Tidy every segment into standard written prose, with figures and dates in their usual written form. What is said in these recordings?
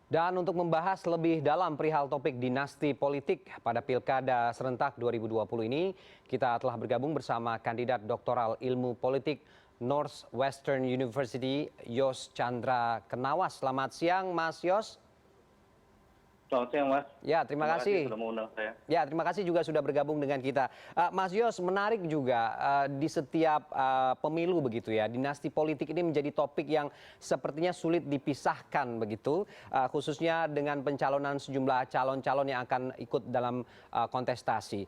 Dan untuk membahas lebih dalam perihal topik dinasti politik pada Pilkada serentak 2020 ini, kita telah bergabung bersama kandidat doktoral ilmu politik Northwestern University, Yos Chandra Kenawas. Selamat siang, Mas Yos. Selamat siang, Mas. Ya, terima Terima kasih kasih. sudah mengundang saya. Ya, terima kasih juga sudah bergabung dengan kita. Mas Yos, menarik juga di setiap pemilu begitu ya, dinasti politik ini menjadi topik yang sepertinya sulit dipisahkan begitu, khususnya dengan pencalonan sejumlah calon-calon yang akan ikut dalam kontestasi.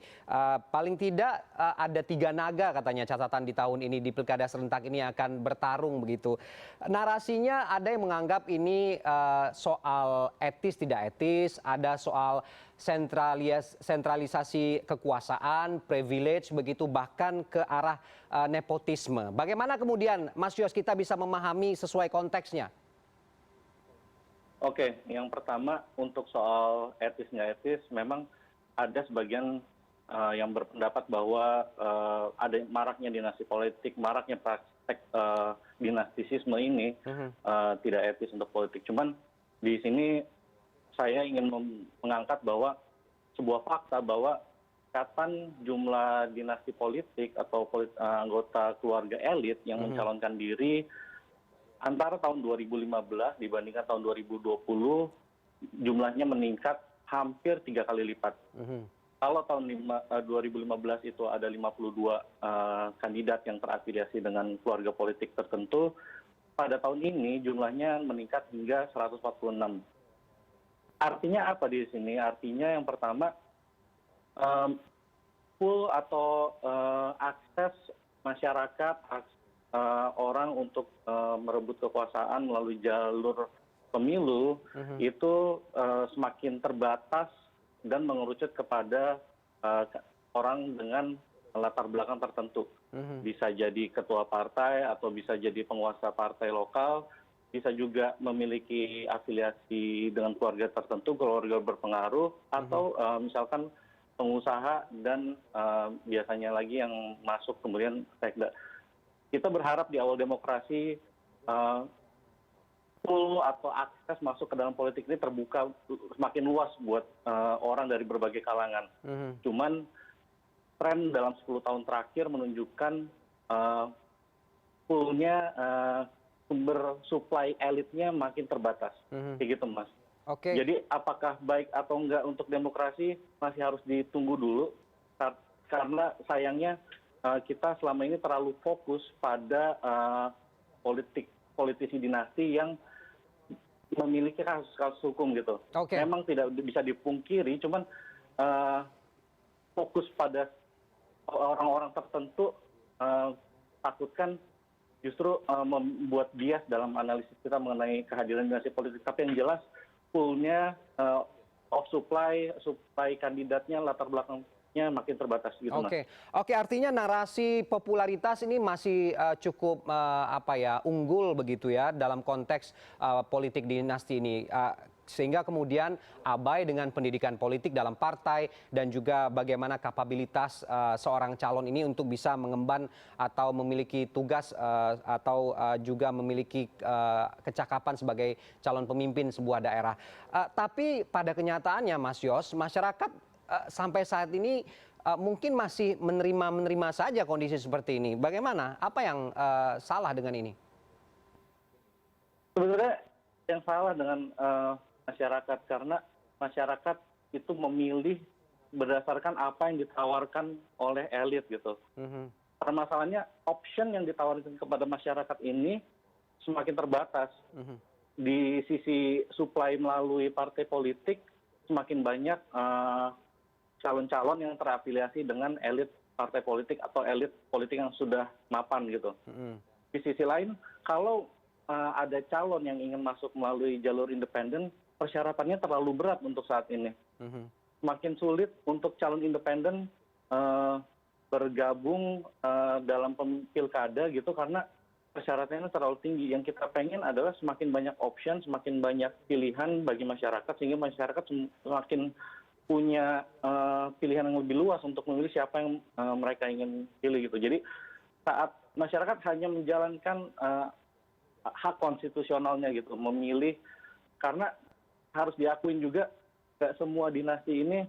Paling tidak ada 3 naga katanya catatan di tahun ini di Pilkada serentak ini akan bertarung begitu. Narasinya ada yang menganggap ini soal etis tidak etis, ada soal sentralisasi kekuasaan, privilege begitu, bahkan ke arah nepotisme. Bagaimana kemudian Mas Yos kita bisa memahami sesuai konteksnya? Oke, yang pertama untuk soal etis nggak etis, memang ada sebagian yang berpendapat bahwa ada maraknya dinasti politik, maraknya praktek dinastisisme ini tidak etis untuk politik. Cuman di sini saya ingin mengangkat bahwa sebuah fakta bahwa kapan jumlah dinasti politik atau anggota keluarga elit yang mencalonkan diri antara tahun 2015 dibandingkan tahun 2020 jumlahnya meningkat hampir 3 kali lipat. Kalau tahun 2015 itu ada 52 kandidat yang terafiliasi dengan keluarga politik tertentu, pada tahun ini jumlahnya meningkat hingga 146. Artinya apa di sini? Artinya yang pertama, pool atau akses masyarakat, orang untuk merebut kekuasaan melalui jalur pemilu itu semakin terbatas dan mengerucut kepada orang dengan latar belakang tertentu. Bisa jadi ketua partai atau bisa jadi penguasa partai lokal, bisa juga memiliki afiliasi dengan keluarga tertentu, keluarga berpengaruh, atau misalkan pengusaha dan biasanya lagi yang masuk kemudian sekda. Kita berharap di awal demokrasi pool atau akses masuk ke dalam politik ini terbuka semakin luas buat orang dari berbagai kalangan. Cuman tren dalam 10 tahun terakhir menunjukkan poolnya sumber supply elitnya makin terbatas, kayak gitu, Mas. Oke. Jadi apakah baik atau enggak untuk demokrasi masih harus ditunggu dulu, karena sayangnya kita selama ini terlalu fokus pada politisi dinasti yang memiliki kasus-kasus hukum gitu. Memang tidak bisa dipungkiri, cuman fokus pada orang-orang tertentu takutkan justru membuat bias dalam analisis kita mengenai kehadiran dinasti politik. Tapi yang jelas poolnya of supply kandidatnya, latar belakangnya makin terbatas gitu, Mas. Oke, artinya narasi popularitas ini masih cukup unggul begitu ya dalam konteks politik dinasti ini. Sehingga kemudian abai dengan pendidikan politik dalam partai dan juga bagaimana kapabilitas seorang calon ini untuk bisa mengemban atau memiliki tugas atau juga memiliki kecakapan sebagai calon pemimpin sebuah daerah. Tapi pada kenyataannya Mas Yos, masyarakat sampai saat ini mungkin masih menerima saja kondisi seperti ini. Bagaimana? Apa yang salah dengan ini? Sebenarnya yang salah dengan masyarakat, karena masyarakat itu memilih berdasarkan apa yang ditawarkan oleh elit gitu. Permasalahannya option yang ditawarkan kepada masyarakat ini semakin terbatas. Di sisi supply melalui partai politik semakin banyak calon-calon yang terafiliasi dengan elit partai politik atau elit politik yang sudah mapan gitu. Di sisi lain, kalau ada calon yang ingin masuk melalui jalur independen, persyaratannya terlalu berat untuk saat ini. Semakin sulit untuk calon independen bergabung dalam pilkada gitu, karena persyaratannya terlalu tinggi. Yang kita pengen adalah semakin banyak option, semakin banyak pilihan bagi masyarakat, sehingga masyarakat semakin punya pilihan yang lebih luas untuk memilih siapa yang mereka ingin pilih gitu. Jadi saat masyarakat hanya menjalankan hak konstitusionalnya gitu, memilih, karena harus diakuin juga nggak semua dinasti ini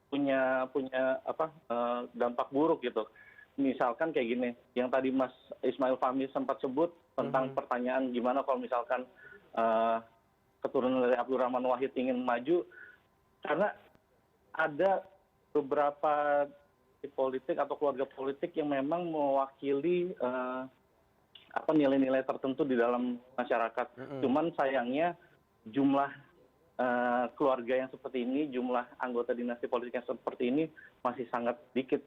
punya dampak buruk gitu. Misalkan kayak gini, yang tadi Mas Ismail Fahmi sempat sebut tentang pertanyaan gimana kalau misalkan keturunan dari Abdurrahman Wahid ingin maju, karena ada beberapa politik atau keluarga politik yang memang mewakili nilai-nilai tertentu di dalam masyarakat. Cuman sayangnya jumlah keluarga yang seperti ini, jumlah anggota dinasti politik yang seperti ini masih sangat sedikit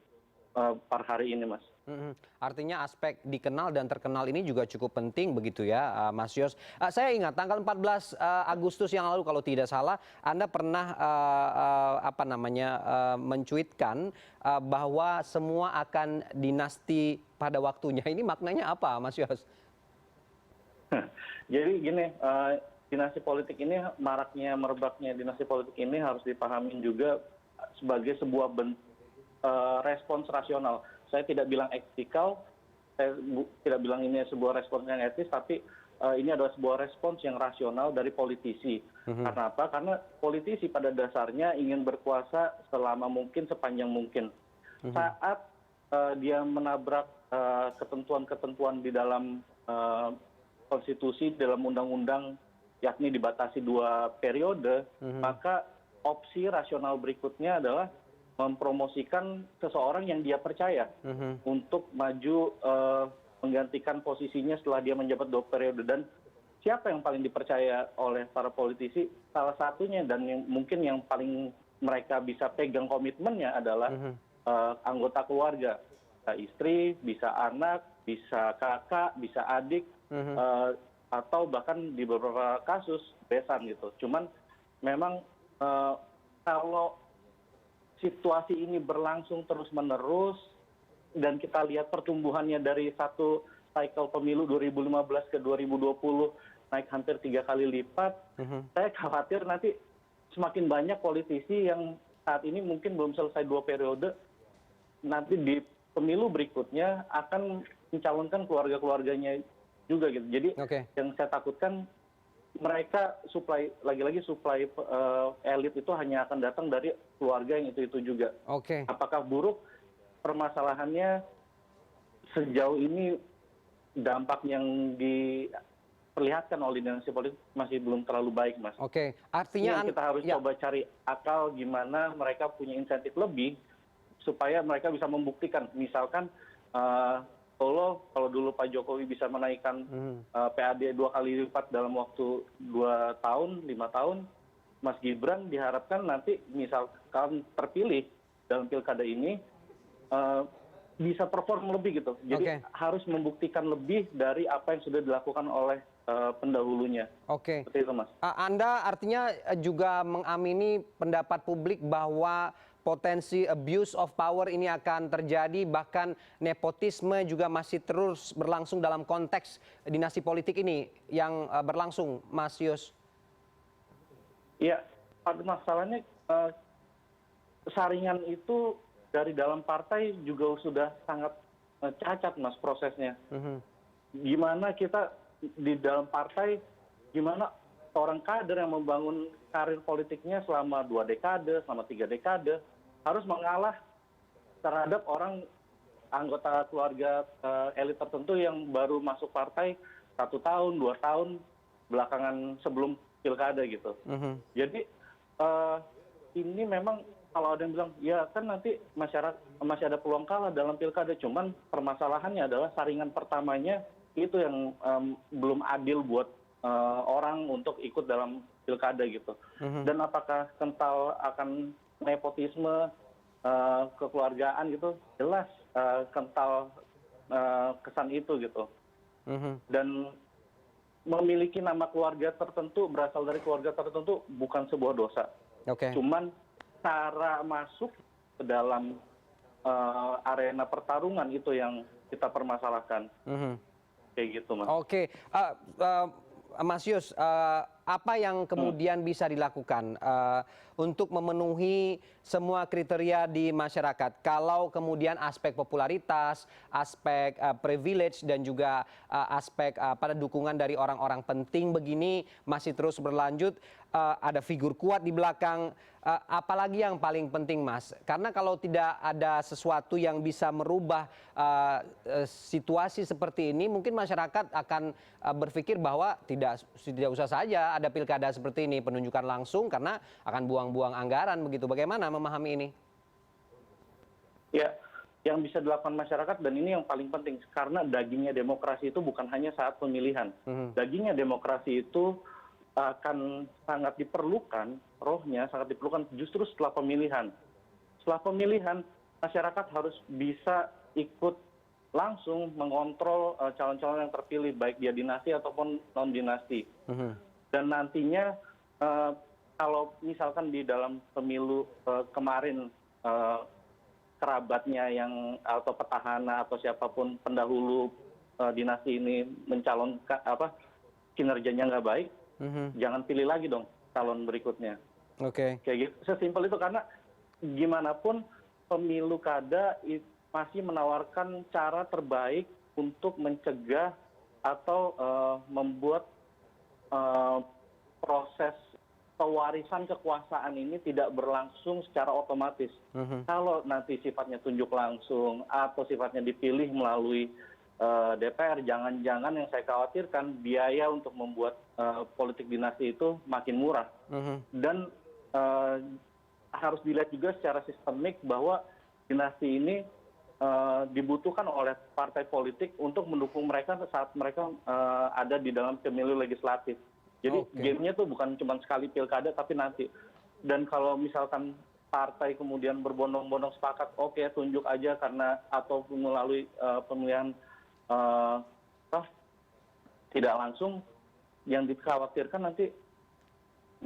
per hari ini, Mas. Artinya aspek dikenal dan terkenal ini juga cukup penting begitu ya, Mas Yos. Saya ingat tanggal 14 Agustus yang lalu kalau tidak salah, Anda pernah mencuitkan bahwa semua akan dinasti pada waktunya. Ini maknanya apa, Mas Yos? Jadi gini, dinasti politik ini, merebaknya dinasti politik ini harus dipahami juga sebagai sebuah respons rasional. Saya tidak bilang etikal, saya tidak bilang ini sebuah respons yang etis, tapi ini adalah sebuah respons yang rasional dari politisi. Karena apa? Karena politisi pada dasarnya ingin berkuasa selama mungkin, sepanjang mungkin. Saat dia menabrak ketentuan-ketentuan di dalam konstitusi, dalam undang-undang, yakni dibatasi 2 periode, maka opsi rasional berikutnya adalah mempromosikan seseorang yang dia percaya untuk maju menggantikan posisinya setelah dia menjabat 2 periode. Dan siapa yang paling dipercaya oleh para politisi? Salah satunya dan mungkin yang paling mereka bisa pegang komitmennya adalah anggota keluarga. Bisa istri, bisa anak, bisa kakak, bisa adik, atau bahkan di beberapa kasus besan gitu. Cuman memang kalau situasi ini berlangsung terus-menerus dan kita lihat pertumbuhannya dari satu cycle pemilu 2015 ke 2020 naik hampir 3 kali lipat, saya khawatir nanti semakin banyak politisi yang saat ini mungkin belum selesai 2 periode, nanti di pemilu berikutnya akan mencalonkan keluarga-keluarganya juga gitu. Jadi yang saya takutkan mereka lagi-lagi suplai elit itu hanya akan datang dari keluarga yang itu juga. Apakah buruk? Permasalahannya sejauh ini dampak yang diperlihatkan oleh dinasti politik masih belum terlalu baik, Mas. Artinya kita harus coba cari akal gimana mereka punya insentif lebih supaya mereka bisa membuktikan. Misalkan kalau dulu Pak Jokowi bisa menaikkan PAD 2 kali lipat dalam waktu 2 tahun, 5 tahun, Mas Gibran diharapkan nanti misalkan terpilih dalam pilkada ini bisa perform lebih gitu. Jadi harus membuktikan lebih dari apa yang sudah dilakukan oleh pendahulunya. Seperti itu, Mas. Anda artinya juga mengamini pendapat publik bahwa potensi abuse of power ini akan terjadi, bahkan nepotisme juga masih terus berlangsung dalam konteks dinasti politik ini yang berlangsung, Mas Yos? Iya, masalahnya saringan itu dari dalam partai juga sudah sangat cacat, Mas, prosesnya. Gimana kita di dalam partai, gimana seorang kader yang membangun karir politiknya selama 2 dekade, selama 3 dekade, harus mengalah terhadap anggota keluarga elit tertentu yang baru masuk partai 1 tahun, 2 tahun belakangan sebelum pilkada gitu. Jadi ini memang kalau ada yang bilang, ya kan nanti masyarakat masih ada peluang kalah dalam pilkada, cuman permasalahannya adalah saringan pertamanya itu yang belum adil buat orang untuk ikut dalam pilkada gitu. Dan apakah kental akan nepotisme, kekeluargaan gitu, jelas kental kesan itu gitu. Dan memiliki nama keluarga tertentu, berasal dari keluarga tertentu bukan sebuah dosa. Cuman cara masuk ke dalam arena pertarungan itu yang kita permasalahkan. Kayak gitu, Mas. Mas Yus, apa yang kemudian bisa dilakukan untuk memenuhi semua kriteria di masyarakat? Kalau kemudian aspek popularitas, aspek privilege dan juga aspek pada dukungan dari orang-orang penting begini masih terus berlanjut, ada figur kuat di belakang, apalagi yang paling penting, Mas? Karena kalau tidak ada sesuatu yang bisa merubah situasi seperti ini, mungkin masyarakat akan berpikir bahwa tidak usah saja ada pilkada seperti ini, penunjukan langsung karena akan buang-buang anggaran begitu. Bagaimana memahami ini? Ya, yang bisa dilakukan masyarakat dan ini yang paling penting karena dagingnya demokrasi itu bukan hanya saat pemilihan. Dagingnya demokrasi itu akan sangat diperlukan, rohnya sangat diperlukan justru setelah pemilihan. Setelah pemilihan, masyarakat harus bisa ikut langsung mengontrol calon-calon yang terpilih, baik dia dinasti ataupun non-dinasti. Dan nantinya kalau misalkan di dalam pemilu kemarin kerabatnya yang atau petahana atau siapapun pendahulu dinasti ini mencalonkan kinerjanya nggak baik, jangan pilih lagi dong calon berikutnya. Oke. Kayak gitu, sesimpel itu karena gimana pun pemilu kada masih menawarkan cara terbaik untuk mencegah atau membuat proses pewarisan kekuasaan ini tidak berlangsung secara otomatis. Kalau nanti sifatnya tunjuk langsung atau sifatnya dipilih melalui DPR, jangan-jangan yang saya khawatirkan biaya untuk membuat politik dinasti itu makin murah. Dan harus dilihat juga secara sistemik bahwa dinasti ini dibutuhkan oleh partai politik untuk mendukung mereka saat mereka ada di dalam pemilu legislatif. Jadi gamenya tuh bukan cuma sekali pilkada tapi nanti. Dan kalau misalkan partai kemudian berbondong-bondong sepakat, oke, tunjuk aja karena atau melalui pemilihan tidak langsung, yang dikhawatirkan nanti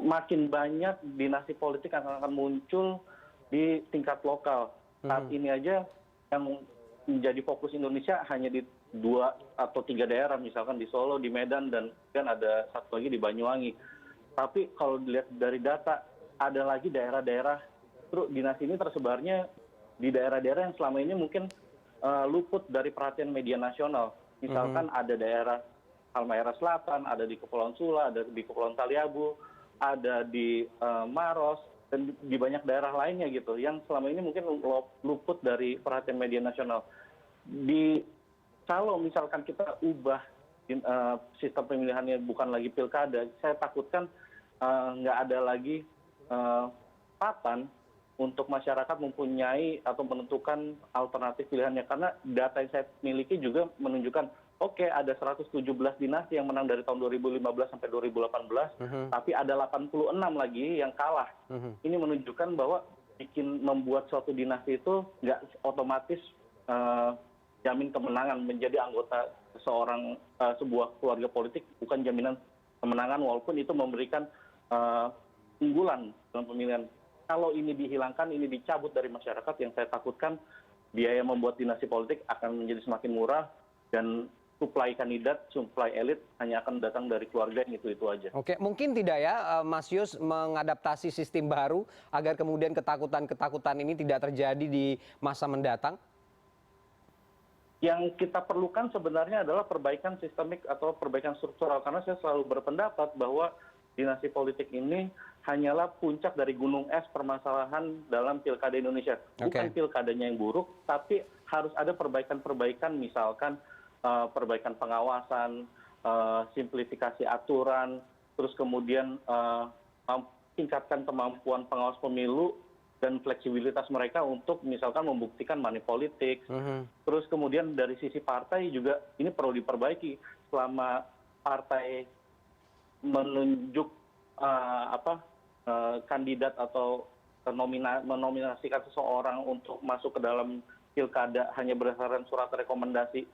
makin banyak dinasti politik akan muncul di tingkat lokal. Saat ini aja yang menjadi fokus Indonesia hanya di 2 atau 3 daerah, misalkan di Solo, di Medan, dan kan ada satu lagi di Banyuwangi. Tapi kalau dilihat dari data, ada lagi daerah-daerah, terus dinasti ini tersebarnya di daerah-daerah yang selama ini mungkin luput dari perhatian media nasional. Misalkan ada daerah Halmahera Selatan, ada di Kepulauan Sula, ada di Kepulauan Taliabu, ada di Maros, dan di banyak daerah lainnya gitu, yang selama ini mungkin luput dari perhatian media nasional. Kalau misalkan kita ubah sistem pemilihannya bukan lagi pilkada, saya takutkan nggak ada lagi papan untuk masyarakat mempunyai atau menentukan alternatif pilihannya. Karena data yang saya miliki juga menunjukkan, oke, ada 117 dinasti yang menang dari tahun 2015 sampai 2018, tapi ada 86 lagi yang kalah. Ini menunjukkan bahwa membuat suatu dinasti itu nggak otomatis jamin kemenangan. Menjadi anggota sebuah keluarga politik bukan jaminan kemenangan, walaupun itu memberikan unggulan dalam pemilihan. Kalau ini dihilangkan, ini dicabut dari masyarakat, yang saya takutkan biaya membuat dinasti politik akan menjadi semakin murah dan suplai kandidat, suplai elit hanya akan datang dari keluarga yang itu aja. Oke, mungkin tidak ya Mas Yus mengadaptasi sistem baru agar kemudian ketakutan-ketakutan ini tidak terjadi di masa mendatang? Yang kita perlukan sebenarnya adalah perbaikan sistemik atau perbaikan struktural, karena saya selalu berpendapat bahwa dinasti politik ini hanyalah puncak dari gunung es permasalahan dalam pilkada Indonesia. Bukan pilkadanya yang buruk, tapi harus ada perbaikan-perbaikan, misalkan perbaikan pengawasan, simplifikasi aturan, terus kemudian tingkatkan kemampuan pengawas pemilu dan fleksibilitas mereka untuk misalkan membuktikan money politik. Terus kemudian dari sisi partai juga ini perlu diperbaiki. Selama partai menunjuk kandidat atau menominasikan seseorang untuk masuk ke dalam pilkada hanya berdasarkan surat rekomendasi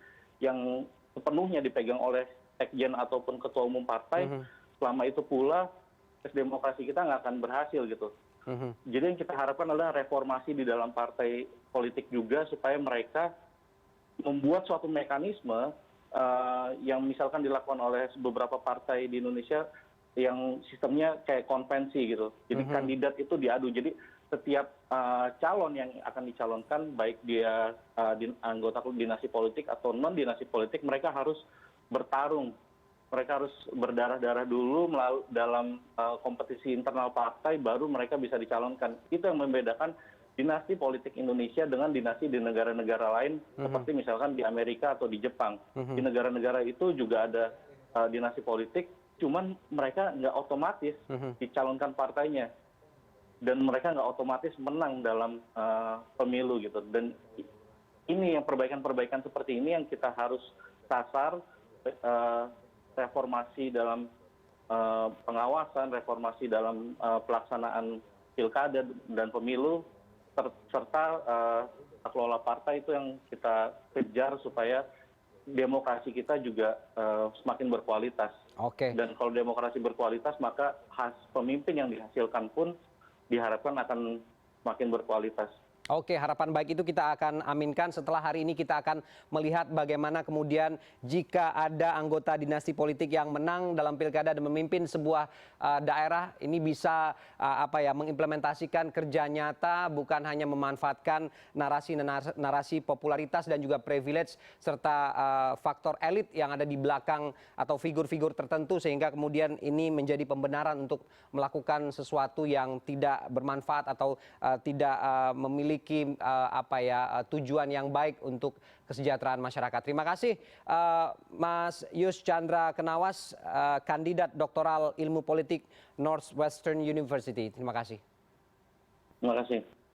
yang sepenuhnya dipegang oleh sekjen ataupun ketua umum partai, selama itu pula demokrasi kita nggak akan berhasil gitu. Jadi yang kita harapkan adalah reformasi di dalam partai politik juga, supaya mereka membuat suatu mekanisme yang misalkan dilakukan oleh beberapa partai di Indonesia, yang sistemnya kayak konvensi gitu. Jadi kandidat itu diadu. Jadi setiap calon yang akan dicalonkan, baik dia anggota dinasti politik atau non dinasti politik, mereka harus bertarung. Mereka harus berdarah-darah dulu dalam kompetisi internal partai, baru mereka bisa dicalonkan. Itu yang membedakan dinasti politik Indonesia dengan dinasti di negara-negara lain, seperti misalkan di Amerika atau di Jepang. Di negara-negara itu juga ada dinasti politik, cuman mereka nggak otomatis dicalonkan partainya. Dan mereka nggak otomatis menang dalam pemilu gitu. Dan ini yang perbaikan-perbaikan seperti ini yang kita harus sasar, reformasi dalam pengawasan, reformasi dalam pelaksanaan pilkada dan pemilu, serta kelola partai itu yang kita kejar supaya demokrasi kita juga semakin berkualitas. Dan kalau demokrasi berkualitas, maka pemimpin yang dihasilkan pun diharapkan akan semakin berkualitas. Oke, harapan baik itu kita akan aminkan. Setelah hari ini kita akan melihat bagaimana kemudian jika ada anggota dinasti politik yang menang dalam pilkada dan memimpin sebuah daerah, ini bisa mengimplementasikan kerja nyata, bukan hanya memanfaatkan narasi popularitas dan juga privilege serta faktor elit yang ada di belakang atau figur-figur tertentu, sehingga kemudian ini menjadi pembenaran untuk melakukan sesuatu yang tidak bermanfaat atau tidak memiliki tujuan yang baik untuk kesejahteraan masyarakat. Terima kasih Mas Yus Chandra Kenawas, kandidat doktoral ilmu politik Northwestern University. Terima kasih. Terima kasih.